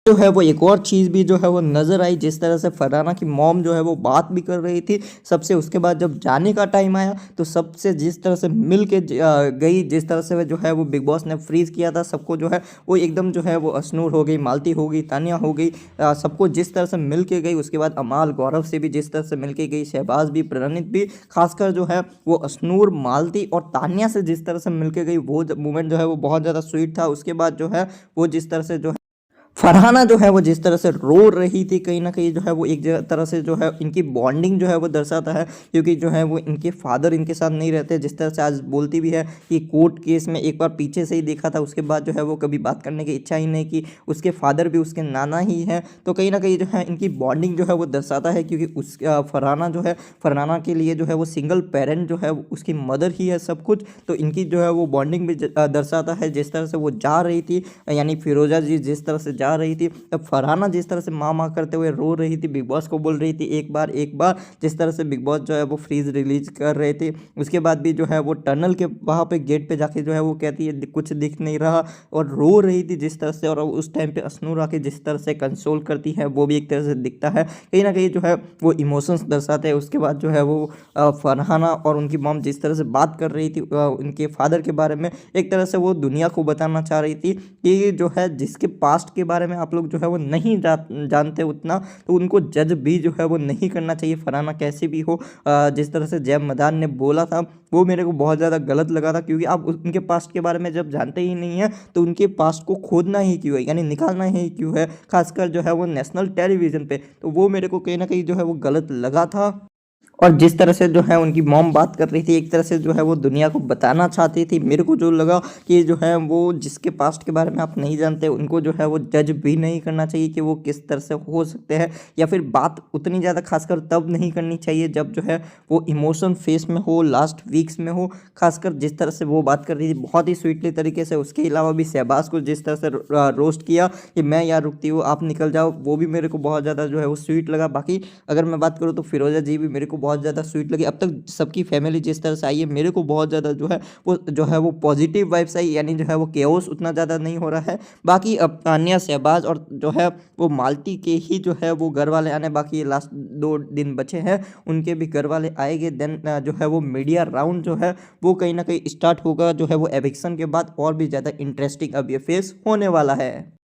जो है वो एक और चीज़ भी जो है वो नज़र आई, जिस तरह से फरहाना की मॉम जो है वो बात भी कर रही थी सबसे। उसके बाद जब जाने का टाइम आया तो सबसे जिस तरह से मिल के गई, जिस तरह से जो है वो बिग बॉस ने फ्रीज किया था सबको, जो है वो एकदम जो है वो अशनूर हो गई, मालती हो गई, तानिया हो गई, सबको जिस तरह से मिल के गई। उसके बाद अमाल गौरव से भी जिस तरह से मिल के गई, शहबाज भी, प्रणीत भी, खासकर जो है वो अशनूर, मालती और तानिया से जिस तरह से मिल के गई, वो मोमेंट जो है वो बहुत ज़्यादा स्वीट था। उसके बाद जो है वो जिस तरह से जो फरहाना जो है वो जिस तरह से रो रही थी, कहीं ना कहीं जो है वो एक तरह से जो है इनकी बॉन्डिंग जो है वो दर्शाता है, क्योंकि जो है वो इनके फादर इनके साथ नहीं रहते। जिस तरह से आज बोलती भी है कि कोर्ट केस में एक बार पीछे से ही देखा था, उसके बाद जो है वो कभी बात करने की इच्छा ही नहीं की। उसके फादर भी उसके नाना ही हैं, तो कहीं ना कहीं जो है इनकी बॉन्डिंग जो है वो दर्शाता है, क्योंकि उस फरहाना जो है, फरहाना के लिए जो है वो सिंगल पेरेंट जो है उसकी मदर ही है सब कुछ। तो इनकी जो है वो बॉन्डिंग भी दर्शाता है। जिस तरह से वो जा रही थी, यानी फिरोजा जी जिस तरह से जा रही थी, तब फरहाना जिस तरह से माँ माँ करते हुए रो रही थी, बिग बॉस को बोल रही थी एक बार एक बार, जिस तरह से बिग बॉस जो है वो फ्रीज रिलीज कर रहे थे। उसके बाद भी जो है वो टनल के वहाँ पे गेट पे जाके जो है वो कहती है कुछ दिख नहीं रहा, और रो रही थी जिस तरह से। और उस टाइम पे अशनूर आके जिस तरह से कंसोल करती है, वो भी एक तरह से दिखता है, कहीं ना कहीं जो है वो इमोशंस दर्शाते हैं। उसके बाद जो है वो फरहाना और उनकी मॉम जिस तरह से बात कर रही थी उनके फादर के बारे में, एक तरह से वो दुनिया को बताना चाह रही थी कि जो है जिसके पास्ट के बारे में आप लोग जो है वो नहीं जानते उतना, तो उनको जज भी जो है वो नहीं करना चाहिए, फरहाना कैसे भी हो। जिस तरह से जय मदान ने बोला था वो मेरे को बहुत ज़्यादा गलत लगा था, क्योंकि आप उनके पास्ट के बारे में जब जानते ही नहीं है तो उनके पास्ट को खोदना ही क्यों है, यानी निकालना ही क्यों है, खासकर जो है वो नेशनल टेलीविज़न पे। तो वो मेरे को कहीं ना कहीं जो है वो गलत लगा था। और जिस तरह से जो है उनकी मॉम बात कर रही थी, एक तरह से जो है वो दुनिया को बताना चाहती थी, मेरे को जो लगा कि जो है वो जिसके पास्ट के बारे में आप नहीं जानते उनको जो है वो जज भी नहीं करना चाहिए कि वो किस तरह से हो सकते हैं, या फिर बात उतनी ज़्यादा खासकर तब नहीं करनी चाहिए जब जो है वो इमोशन फेस में हो, लास्ट वीक्स में हो। खासकर जिस तरह से वो बात कर रही थी बहुत ही स्वीटली तरीके से। उसके अलावा भी शहबाज को जिस तरह से रोस्ट किया कि मैं यहाँ रुकती हूँ आप निकल जाओ, वो भी मेरे को बहुत ज़्यादा जो है वो स्वीट लगा। बाकी अगर मैं बात करूँ तो फिरोजा जी भी मेरे को बहुत ज़्यादा स्वीट लगी। अब तक सबकी फैमिली जिस तरह से आई है, मेरे को बहुत ज़्यादा जो है वो पॉजिटिव वाइब्स आई, यानी जो है वो केओस उतना ज़्यादा नहीं हो रहा है। बाकी अब तानिया, शहबाज और जो है वो मालती के ही जो है वो घर वाले आने बाकी, लास्ट 2 दिन बचे हैं, उनके भी घर वाले आएंगे। देन जो है वो मीडिया राउंड जो है वो कहीं ना कहीं स्टार्ट होगा, जो है वो एविक्शन के बाद और भी ज़्यादा इंटरेस्टिंग अब ये फेस होने वाला है।